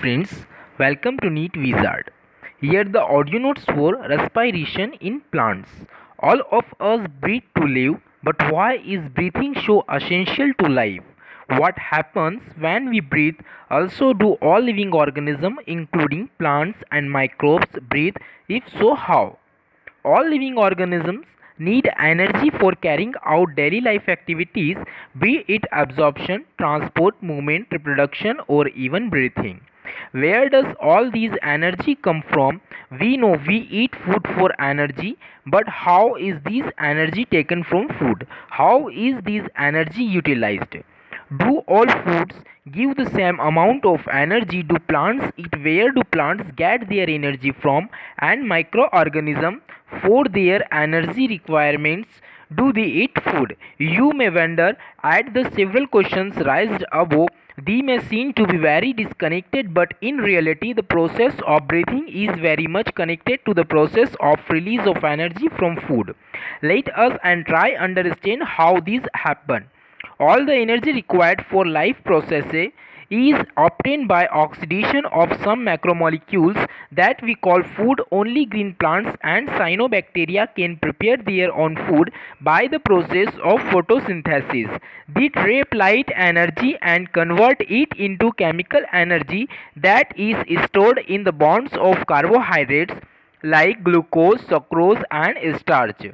friends, welcome to Neat Wizard. Here the audio notes for respiration in plants. All of us breathe to live, but why is breathing so essential to life? What happens when we breathe? Also, do all living organisms, including plants and microbes, breathe? If so, how? All living organisms need energy for carrying out daily life activities, be it absorption, transport, movement, reproduction, or even breathing. Where does all these energy come from? We know we eat food for energy, but how is this energy taken from food? How is this energy utilized? Do all foods give the same amount of energy? Do plants eat? Where do plants get their energy from? And microorganisms for their energy requirements, do they eat food? You may wonder at the several questions raised above. They may seem to be very disconnected, but in reality, the process of breathing is very much connected to the process of release of energy from food. Let us and try understand how this happen. All the energy required for life processes is obtained by oxidation of some macromolecules that we call food. Only green plants and cyanobacteria can prepare their own food by the process of photosynthesis. They trap light energy and convert it into chemical energy that is stored in the bonds of carbohydrates like glucose, sucrose and starch.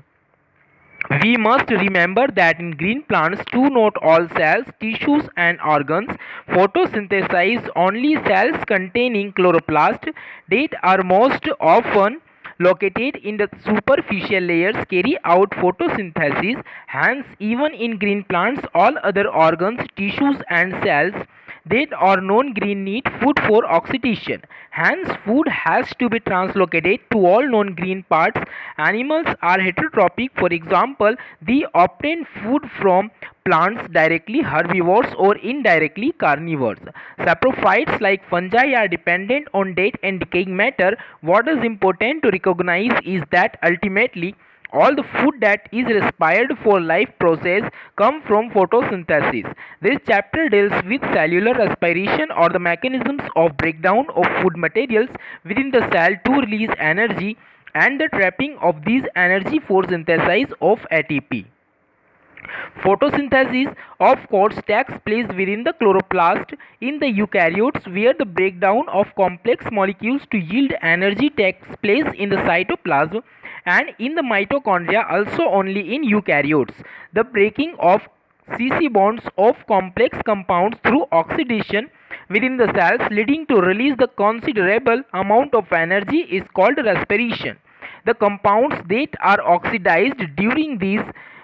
We must remember that in green plants too, not all cells, tissues and organs photosynthesize. Only cells containing chloroplast that are most often located in the superficial layers carry out photosynthesis. Hence, even in green plants, all other organs, tissues and cells that are non-green need food for oxidation. Hence, food has to be translocated to all non-green parts. Animals are heterotrophic. For example, they obtain food from plants directly, herbivores, or indirectly, carnivores. Saprophytes like fungi are dependent on dead and decaying matter. What is important to recognize is that ultimately all the food that is required for life process come from photosynthesis. This chapter deals with cellular respiration or the mechanisms of breakdown of food materials within the cell to release energy and the trapping of these energy for synthesis of ATP. Photosynthesis, of course, takes place within the chloroplast in the eukaryotes, where the breakdown of complex molecules to yield energy takes place in the cytoplasm, and in the mitochondria, also only in eukaryotes. The breaking of CC bonds of complex compounds through oxidation within the cells, leading to release the considerable amount of energy, is called respiration. The compounds that are oxidized during these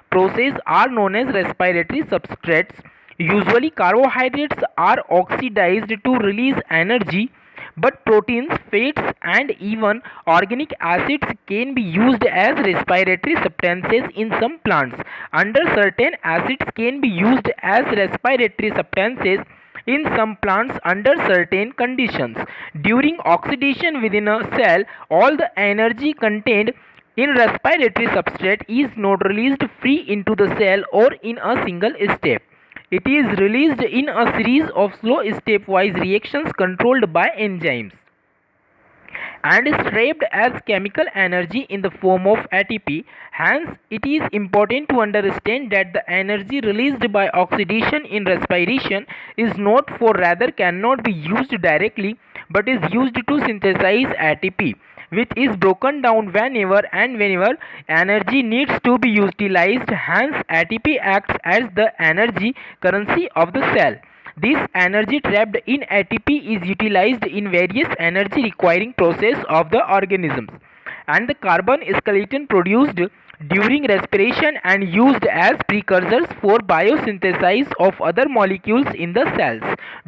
process are known as respiratory substrates. Usually carbohydrates are oxidized to release energy, but proteins, fats and even organic acids can be used as respiratory substances in some plants. Under certain acids can be used as respiratory substances in some plants under certain conditions. During oxidation within a cell, all the energy contained in respiratory substrate is not released free into the cell or in a single step. It is released in a series of slow stepwise reactions controlled by enzymes and is trapped as chemical energy in the form of ATP. Hence, it is important to understand that the energy released by oxidation in respiration is not for rather cannot be used directly but is used to synthesize ATP, which is broken down whenever energy needs to be utilized. Hence, ATP acts as the energy currency of the cell. This energy trapped in ATP is utilized in various energy requiring process of the organisms, and the carbon skeleton produced during respiration and used as precursors for biosynthesis of other molecules in the cells.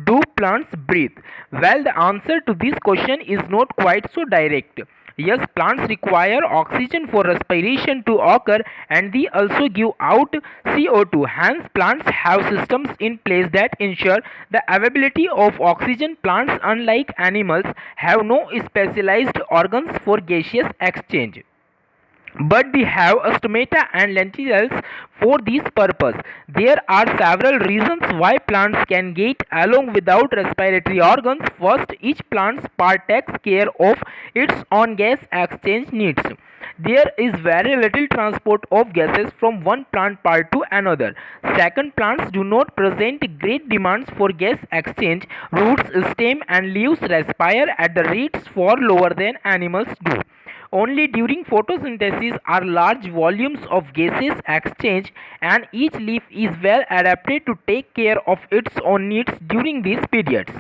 Do plants breathe? Well, the answer to this question is not quite so direct. Yes, plants require oxygen for respiration to occur, and they also give out CO2. Hence, plants have systems in place that ensure the availability of oxygen. Plants, unlike animals, have no specialized organs for gaseous exchange. but we have stomata and lentils for this purpose. There are several reasons why plants can get along without respiratory organs. First, each plant part takes care of its own gas exchange needs. There is very little transport of gases from one plant part to another. Second, plants do not present great demands for gas exchange. Roots, stem, and leaves respire at the rates far lower than animals do. Only during photosynthesis are large volumes of gases exchanged, and each leaf is well adapted to take care of its own needs during these periods.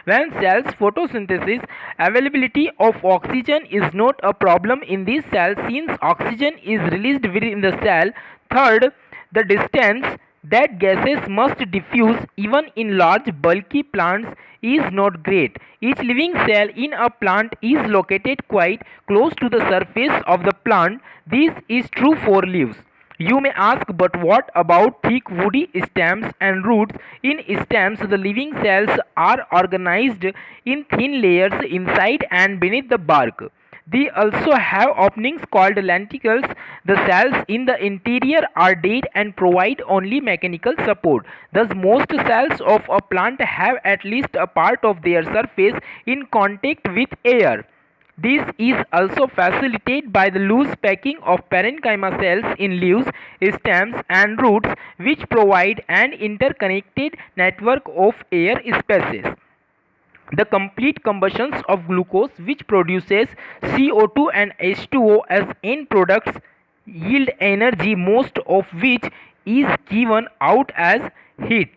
When cells photosynthesis, availability of oxygen is not a problem in these cells since oxygen is released within the cell. Third, the distance that gases must diffuse even in large bulky plants is not great. Each living cell in a plant is located quite close to the surface of the plant. This is true for leaves. You may ask, but what about thick woody stems and roots? In stems, the living cells are organized in thin layers inside and beneath the bark. They also have openings called lenticles. The cells in the interior are dead and provide only mechanical support. Thus, most cells of a plant have at least a part of their surface in contact with air. This is also facilitated by the loose packing of parenchyma cells in leaves, stems, and roots, which provide an interconnected network of air spaces. The complete combustions of glucose, which produces CO2 and H2O as end products, yield energy, most of which is given out as heat.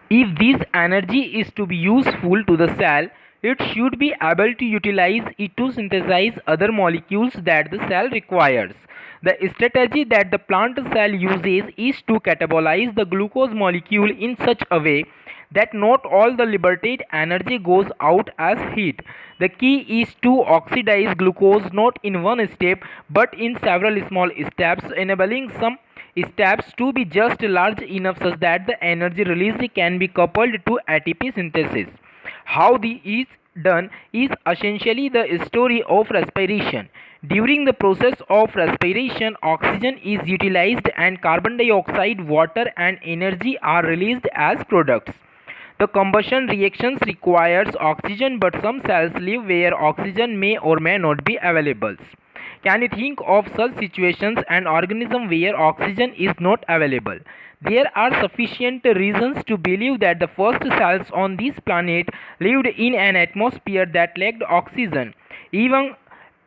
If this energy is to be useful to the cell, it should be able to utilize it to synthesize other molecules that the cell requires. The strategy that the plant cell uses is to catabolize the glucose molecule in such a way that not all the liberated energy goes out as heat. The key is to oxidize glucose not in one step but in several small steps, enabling some steps to be just large enough such that the energy release can be coupled to ATP synthesis. How this is done is essentially the story of respiration. During the process of respiration, oxygen is utilized and carbon dioxide, water, and energy are released as products. The combustion reactions requires oxygen, but some cells live where oxygen may or may not be available. Can you think of such situations, an organism where oxygen is not available? There are sufficient reasons to believe that the first cells on this planet lived in an atmosphere that lacked oxygen. Even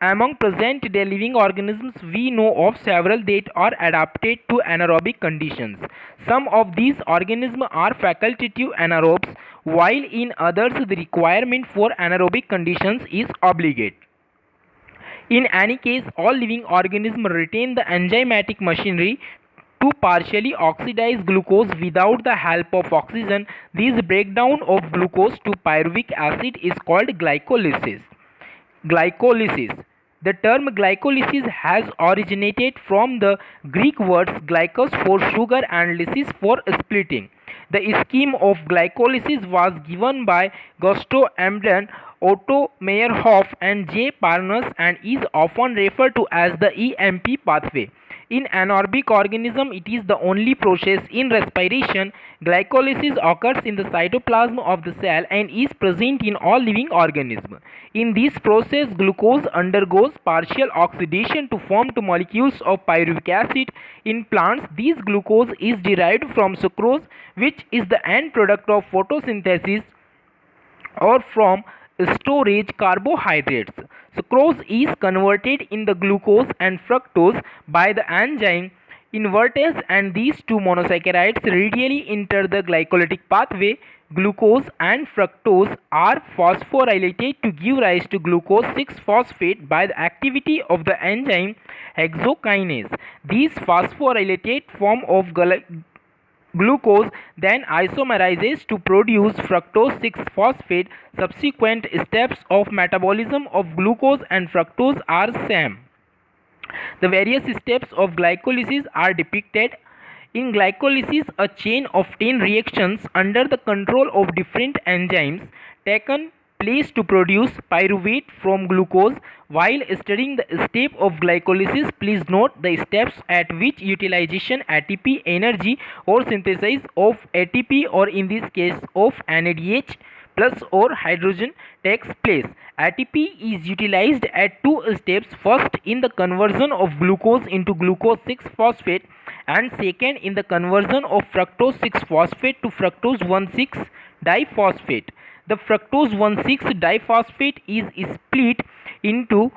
among present-day living organisms, we know of several that are adapted to anaerobic conditions. Some of these organisms are facultative anaerobes, while in others the requirement for anaerobic conditions is obligate. In any case, all living organisms retain the enzymatic machinery to partially oxidize glucose without the help of oxygen. This breakdown of glucose to pyruvic acid is called glycolysis. Glycolysis. The term glycolysis has originated from the Greek words glykos for sugar and lysis for splitting. The scheme of glycolysis was given by Gustav Embden, Otto Meyerhof, and J. Parnas and is often referred to as the EMP pathway. In anaerobic organism, it is the only process in respiration. Glycolysis occurs in the cytoplasm of the cell and is present in all living organisms. In this process, glucose undergoes partial oxidation to form two molecules of pyruvic acid. In plants, this glucose is derived from sucrose, which is the end product of photosynthesis, or from storage carbohydrates. Sucrose is converted in the glucose and fructose by the enzyme invertase, and these two monosaccharides radially enter the glycolytic pathway. Glucose and fructose are phosphorylated to give rise to glucose 6-phosphate by the activity of the enzyme hexokinase. These phosphorylated form of glucose then isomerizes to produce fructose 6-phosphate. Subsequent steps of metabolism of glucose and fructose are same. The various steps of glycolysis are depicted. In glycolysis, a chain of 10 reactions under the control of different enzymes taken place to produce pyruvate from glucose. While studying the step of glycolysis, please note the steps at which utilization ATP energy or synthesis of ATP, or in this case of NADH plus or hydrogen, takes place. ATP is utilized at two steps: first in the conversion of glucose into glucose 6 phosphate, and second in the conversion of fructose 6 phosphate to fructose 1,6 diphosphate. The fructose 1,6 diphosphate is split into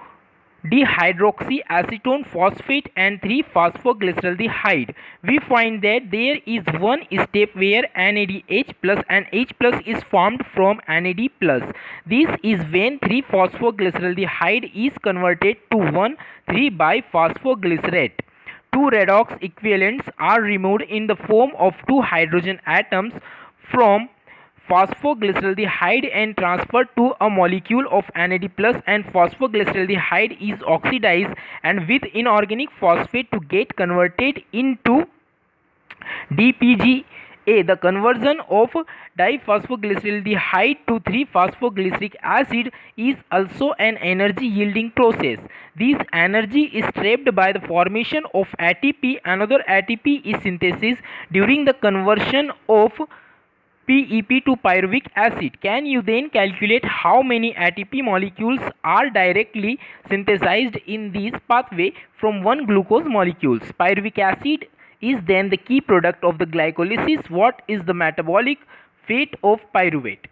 dihydroxyacetone phosphate and 3-phosphoglyceraldehyde. We find that there is one step where NADH plus and H plus is formed from NAD plus. This is when 3-phosphoglyceraldehyde is converted to 1,3-biphosphoglycerate. Two redox equivalents are removed in the form of two hydrogen atoms from phosphoglyceraldehyde and transferred to a molecule of NAD plus, and phosphoglyceraldehyde is oxidized and with inorganic phosphate to get converted into DPGA. The conversion of diphosphoglyceraldehyde to 3-phosphoglyceric acid is also an energy yielding process. This energy is trapped by the formation of ATP. Another ATP is synthesis during the conversion of PEP to pyruvic acid. Can you then calculate how many ATP molecules are directly synthesized in this pathway from one glucose molecule? Pyruvic acid is then the key product of the glycolysis. What is the metabolic fate of pyruvate?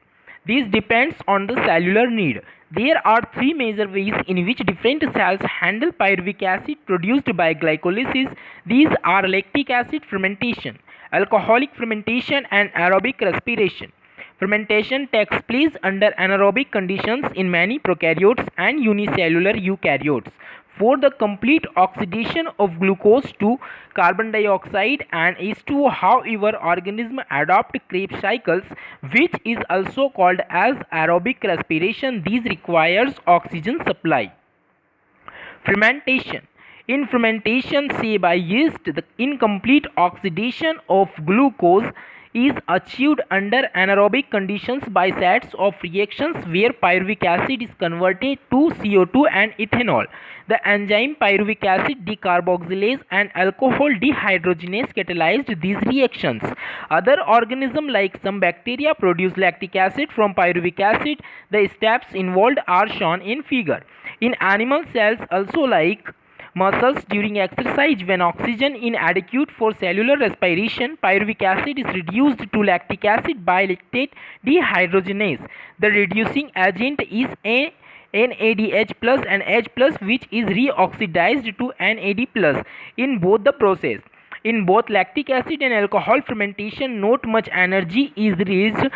This depends on the cellular need. There are three major ways in which different cells handle pyruvic acid produced by glycolysis. These are lactic acid fermentation, alcoholic fermentation, and aerobic respiration. Fermentation takes place under anaerobic conditions in many prokaryotes and unicellular eukaryotes. For the complete oxidation of glucose to carbon dioxide and H2O, however, organisms adopt Krebs cycles, which is also called as aerobic respiration. This requires oxygen supply. Fermentation. In fermentation, say by yeast, the incomplete oxidation of glucose is achieved under anaerobic conditions by sets of reactions where pyruvic acid is converted to CO2 and ethanol. The enzyme pyruvic acid decarboxylase and alcohol dehydrogenase catalyzed these reactions. Other organisms like some bacteria produce lactic acid from pyruvic acid. The steps involved are shown in figure. In animal cells also like muscles, during exercise when oxygen is inadequate for cellular respiration, pyruvic acid is reduced to lactic acid by lactate dehydrogenase. The reducing agent is NADH plus and H plus, which is reoxidized to NAD plus in both the process. In both lactic acid and alcohol fermentation, not much energy is released.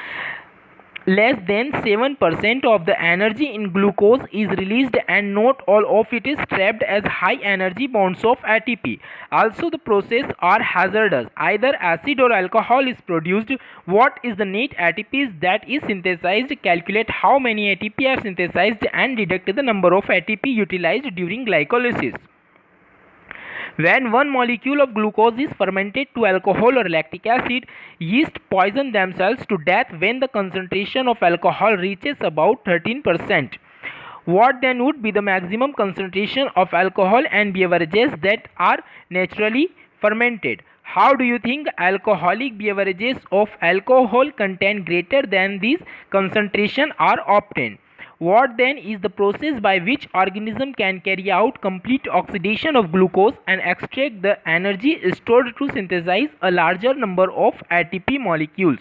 Less than 7% of the energy in glucose is released, and not all of it is trapped as high energy bonds of ATP. Also, the process are hazardous. Either acid or alcohol is produced. What is the net ATP that is synthesized? Calculate how many ATP are synthesized and deduct the number of ATP utilized during glycolysis. When one molecule of glucose is fermented to alcohol or lactic acid, yeast poison themselves to death when the concentration of alcohol reaches about 13%. What then would be the maximum concentration of alcohol and beverages that are naturally fermented? How do you think alcoholic beverages of alcohol content greater than this concentration are obtained? What then is the process by which organism can carry out complete oxidation of glucose and extract the energy stored to synthesize a larger number of ATP molecules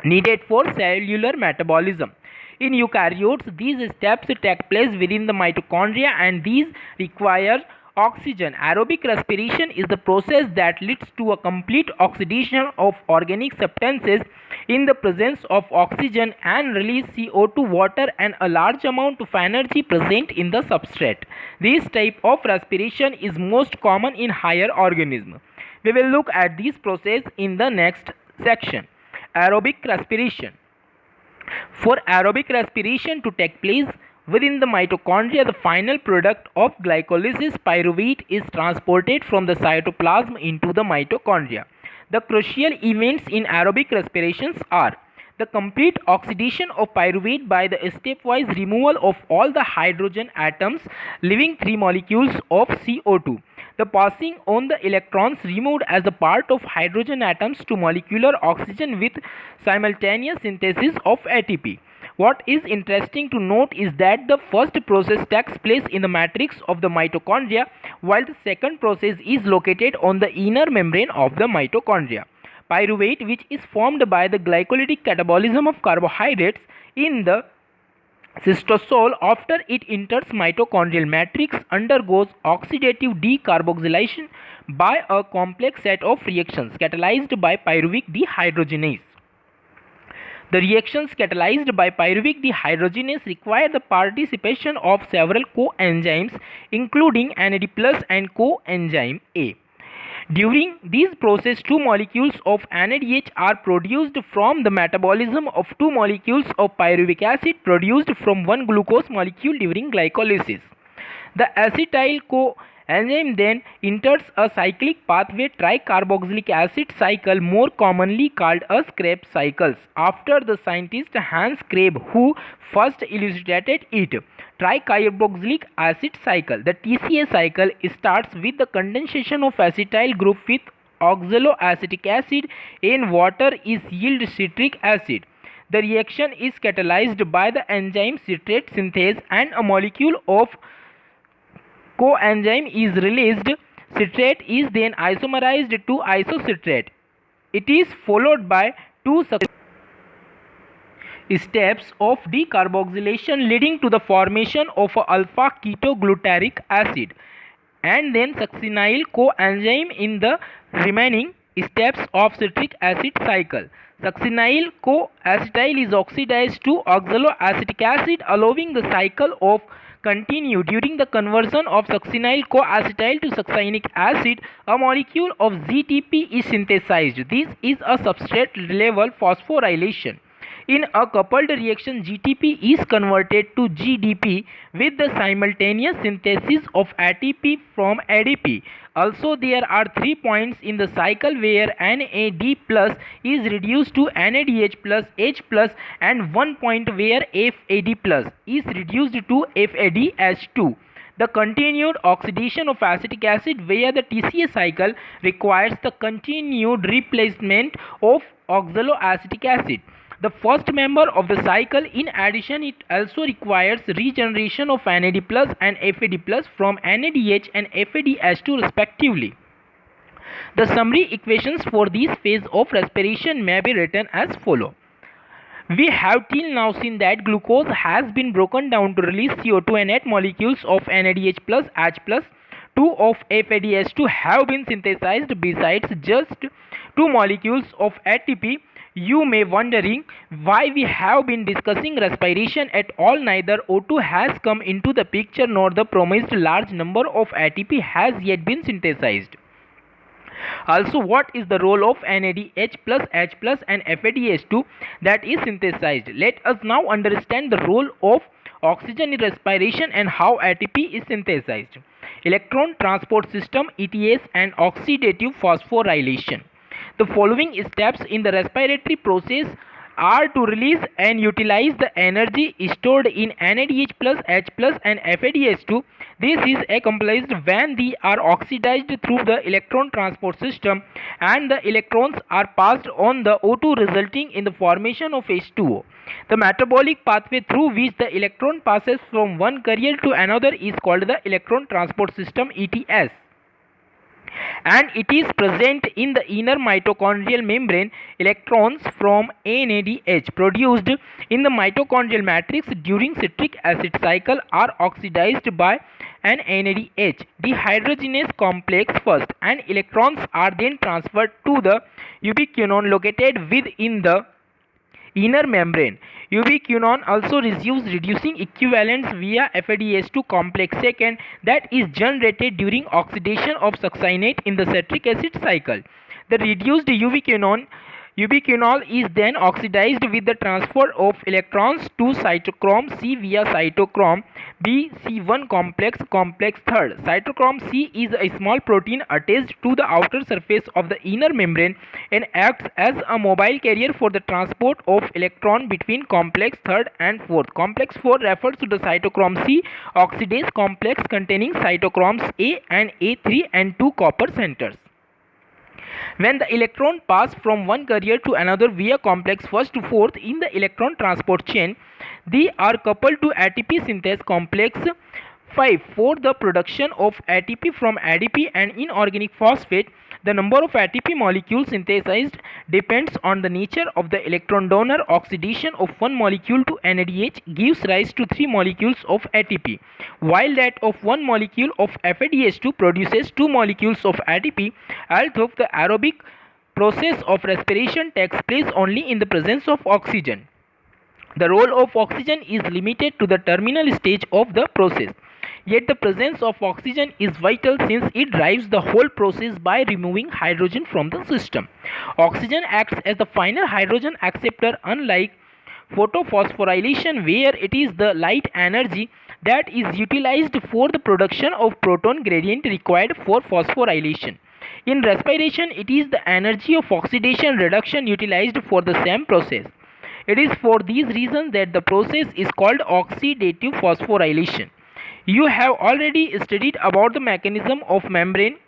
needed for cellular metabolism? In eukaryotes, these steps take place within the mitochondria, and these require oxygen. Aerobic respiration is the process that leads to a complete oxidation of organic substances in the presence of oxygen and release CO2, water, and a large amount of energy present in the substrate. This type of respiration is most common in higher organisms. We will look at this process in the next section. Aerobic respiration. For aerobic respiration to take place within the mitochondria, the final product of glycolysis, pyruvate, is transported from the cytoplasm into the mitochondria. The crucial events in aerobic respirations are: The complete oxidation of pyruvate by the stepwise removal of all the hydrogen atoms, leaving 3 molecules of CO2. The passing on the electrons removed as a part of hydrogen atoms to molecular oxygen with simultaneous synthesis of ATP. What is interesting to note is that the first process takes place in the matrix of the mitochondria, while the second process is located on the inner membrane of the mitochondria. Pyruvate, which is formed by the glycolytic catabolism of carbohydrates in the cystosol after it enters mitochondrial matrix, undergoes oxidative decarboxylation by a complex set of reactions catalyzed by pyruvic dehydrogenase. The reactions catalyzed by pyruvic dehydrogenase require the participation of several coenzymes, including NAD+ and coenzyme A. During this process, 2 molecules of NADH are produced from the metabolism of 2 molecules of pyruvic acid produced from 1 glucose molecule during glycolysis. The acetyl coenzyme then enters a cyclic pathway, tricarboxylic acid cycle, more commonly called as Krebs cycles, after the scientist Hans Krebs, who first elucidated it. Tricarboxylic acid cycle. The TCA cycle starts with the condensation of acetyl group with oxaloacetic acid in water is yield citric acid. The reaction is catalyzed by the enzyme citrate synthase and a molecule of coenzyme is released. Citrate is then isomerized to isocitrate. It is followed by 2 steps of decarboxylation leading to the formation of alpha ketoglutaric acid and then succinyl coenzyme in the remaining steps of citric acid cycle. Succinyl coacetyl is oxidized to oxaloacetic acid, allowing the cycle of continue. During the conversion of succinyl coacetyl to succinic acid, a molecule of ZTP is synthesized. This is a substrate level phosphorylation. In a coupled reaction, GTP is converted to GDP with the simultaneous synthesis of ATP from ADP. Also, there are 3 points in the cycle where NAD plus is reduced to NADH plus H plus and 1 point where FAD plus is reduced to FADH2. The continued oxidation of acetic acid via the TCA cycle requires the continued replacement of oxaloacetic acid. The first member of the cycle. In addition, it also requires regeneration of NAD plus and FAD plus from NADH and FADH2 respectively. The summary equations for this phase of respiration may be written as follows. We have till now seen that glucose has been broken down to release CO2 and 8 molecules of NADH plus H plus 2 of FADH2 have been synthesized besides just 2 molecules of ATP. You may wondering why we have been discussing respiration at all. Neither O2 has come into the picture nor the promised large number of ATP has yet been synthesized. Also, what is the role of NADH plus H plus and FADH2 that is synthesized? Let us now understand the role of oxygen in respiration and how ATP is synthesized. Electron transport system ETS and oxidative phosphorylation. The following steps in the respiratory process are to release and utilize the energy stored in NADH plus H plus and FADH2. This is accomplished when they are oxidized through the electron transport system and the electrons are passed on the O2, resulting in the formation of H2O. The metabolic pathway through which the electron passes from one carrier to another is called the electron transport system ETS, and it is present in the inner mitochondrial membrane. Electrons from NADH produced in the mitochondrial matrix during citric acid cycle are oxidized by an NADH dehydrogenase complex first, and electrons are then transferred to the ubiquinone located within the inner membrane. Ubiquinone also receives reducing equivalents via FADH2 complex second that is generated during oxidation of succinate in the citric acid cycle. The reduced ubiquinone Ubiquinol is then oxidized with the transfer of electrons to cytochrome C via cytochrome B C1 complex, complex third. Cytochrome C is a small protein attached to the outer surface of the inner membrane and acts as a mobile carrier for the transport of electron between complex third and fourth. Complex 4 refers to the cytochrome C oxidase complex containing cytochromes A and A3 and 2 copper centers. When the electron pass from one carrier to another via complex first to fourth in the electron transport chain, they are coupled to ATP synthase complex 5 for the production of ATP from ADP and inorganic phosphate. The number of ATP molecules synthesized depends on the nature of the electron donor. Oxidation of one molecule to NADH gives rise to 3 molecules of ATP, while that of one molecule of FADH2 produces 2 molecules of ATP. Although the aerobic process of respiration takes place only in the presence of oxygen, the role of oxygen is limited to the terminal stage of the process. Yet the presence of oxygen is vital since it drives the whole process by removing hydrogen from the system. Oxygen acts as the final hydrogen acceptor, unlike photophosphorylation where it is the light energy that is utilized for the production of proton gradient required for phosphorylation. In respiration, it is the energy of oxidation reduction utilized for the same process. It is for these reasons that the process is called oxidative phosphorylation. You have already studied about the mechanism of membrane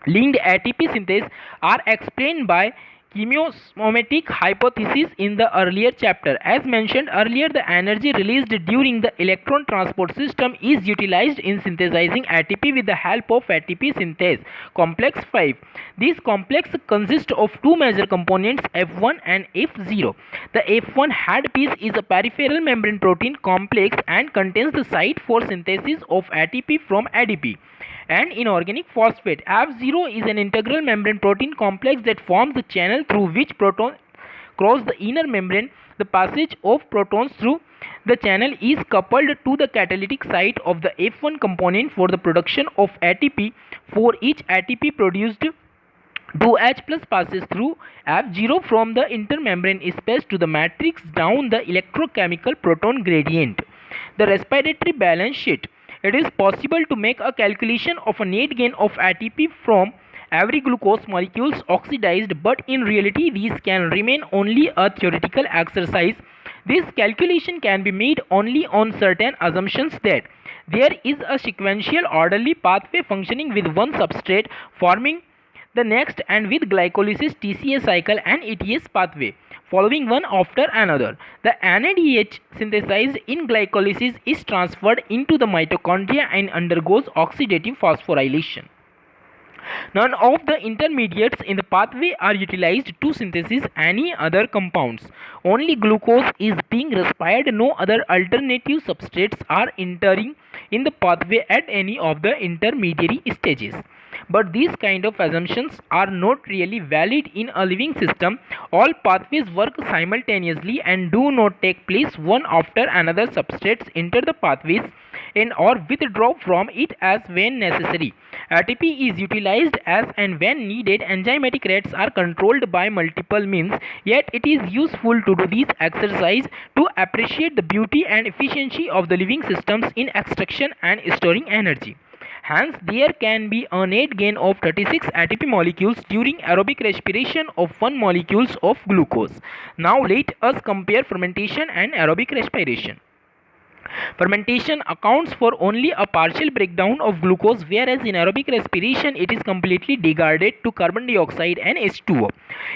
linked ATP synthase are explained by chemosomatic hypothesis in the earlier chapter. As mentioned earlier, the energy released during the electron transport system is utilized in synthesizing ATP with the help of ATP synthase complex 5. This complex consists of two major components, F1 and F0. The F1 head piece is a peripheral membrane protein complex and contains the site for synthesis of ATP from ADP and inorganic phosphate. F0 is an integral membrane protein complex that forms the channel through which protons cross the inner membrane. The passage of protons through the channel is coupled to the catalytic site of the F1 component for the production of ATP. For each ATP produced, 2H plus passes through F0 from the intermembrane space to the matrix down the electrochemical proton gradient. The respiratory balance sheet. It is possible to make a calculation of a net gain of ATP from every glucose molecules oxidized, but in reality these can remain only a theoretical exercise. This calculation can be made only on certain assumptions that there is a sequential orderly pathway functioning with one substrate forming the next, and with glycolysis, TCA cycle and ATS pathway following one after another. The NADH synthesized in glycolysis is transferred into the mitochondria and undergoes oxidative phosphorylation. None of the intermediates in the pathway are utilized to synthesize any other compounds. Only glucose is being respired. No other alternative substrates are entering in the pathway at any of the intermediary stages. But these kind of assumptions are not really valid in a living system. All pathways work simultaneously and do not take place one after another. Substrates enter the pathways and or withdraw from it as when necessary. ATP is utilized as and when needed. Enzymatic rates are controlled by multiple means, yet it is useful to do this exercise to appreciate the beauty and efficiency of the living systems in extraction and storing energy. Hence, there can be a net gain of 36 ATP molecules during aerobic respiration of 1 molecules of glucose. Now let us compare fermentation and aerobic respiration. Fermentation accounts for only a partial breakdown of glucose, whereas in aerobic respiration it is completely degraded to carbon dioxide and H2O.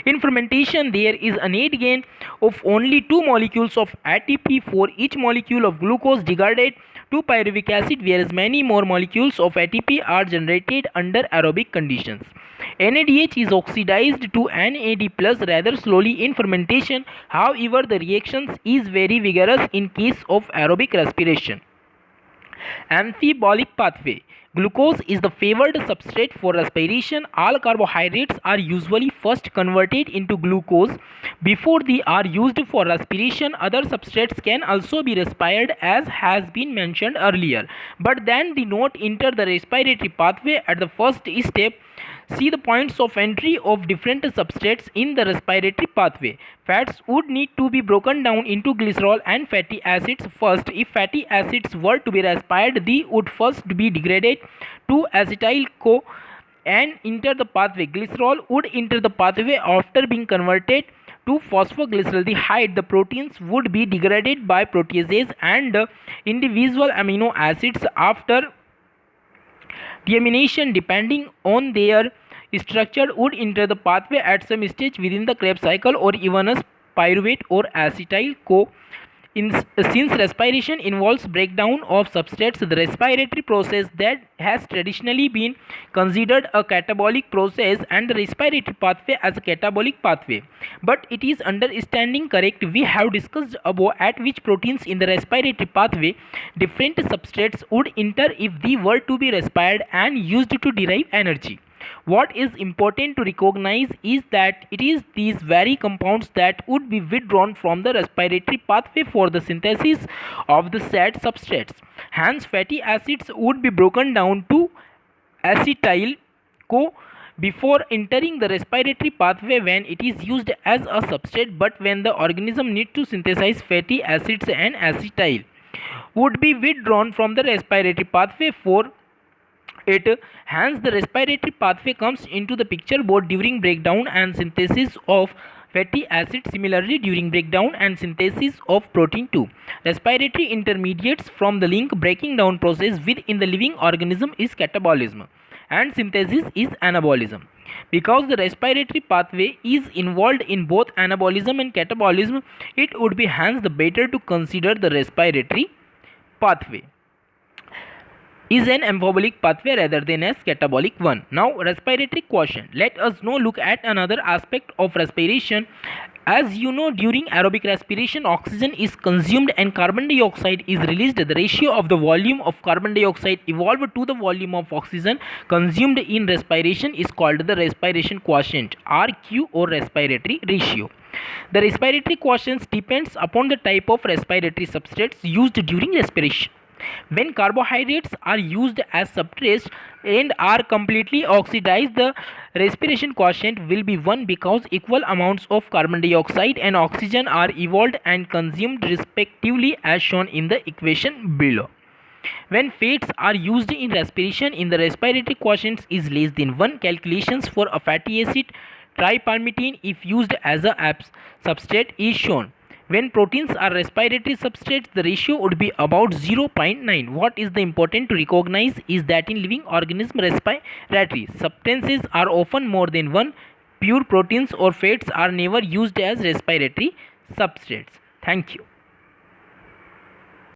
In fermentation, there is a net gain of only 2 molecules of ATP for each molecule of glucose degraded to pyruvic acid, whereas many more molecules of ATP are generated under aerobic conditions. NADH is oxidized to NAD plus rather slowly in fermentation. However, the reactions is very vigorous in case of aerobic respiration. Amphibolic pathway. Glucose is the favored substrate for respiration. All carbohydrates are usually first converted into glucose before they are used for respiration. Other substrates can also be respired as has been mentioned earlier, but then they not enter the respiratory pathway at the first step. See the points of entry of different substrates in the respiratory pathway. Fats would need to be broken down into glycerol and fatty acids first. If fatty acids were to be respired, they would first be degraded to acetyl-CoA and enter the pathway. Glycerol would enter the pathway after being converted to phosphoglyceraldehyde. The proteins would be degraded by proteases and individual amino acids after deamination, depending on their structure, would enter the pathway at some stage within the Krebs cycle or even as pyruvate or acetyl-CoA. Since respiration involves breakdown of substrates, the respiratory process that has traditionally been considered a catabolic process and the respiratory pathway as a catabolic pathway. But it is understanding correct, we have discussed above at which proteins in the respiratory pathway different substrates would enter if they were to be respired and used to derive energy. What is important to recognize is that it is these very compounds that would be withdrawn from the respiratory pathway for the synthesis of the said substrates. Hence, fatty acids would be broken down to acetyl-CoA before entering the respiratory pathway when it is used as a substrate, but when the organism needs to synthesize fatty acids and acetyl would be withdrawn from the respiratory pathway for it. Hence, the respiratory pathway comes into the picture both during breakdown and synthesis of fatty acids. Similarly, during breakdown and synthesis of protein too. Respiratory intermediates from the link breaking down process within the living organism is catabolism and synthesis is anabolism. Because the respiratory pathway is involved in both anabolism and catabolism, it would be hence the better to consider the respiratory pathway is an embolic pathway rather than as catabolic one. Now, respiratory quotient. Let us now look at another aspect of respiration. As you know, during aerobic respiration, oxygen is consumed and carbon dioxide is released. The ratio of the volume of carbon dioxide evolved to the volume of oxygen consumed in respiration is called the respiration quotient, RQ, or respiratory ratio. The respiratory quotient depends upon the type of respiratory substrates used during respiration. When carbohydrates are used as substrates and are completely oxidized, the respiration quotient will be 1 because equal amounts of carbon dioxide and oxygen are evolved and consumed respectively as shown in the equation below. When fats are used in respiration, in the respiratory quotient is less than 1. Calculations for a fatty acid tripalmitin if used as a substrate is shown. When proteins are respiratory substrates, the ratio would be about 0.9. What is the important to recognize is that in living organism, respiratory substances are often more than one. Pure proteins or fats are never used as respiratory substrates. Thank you.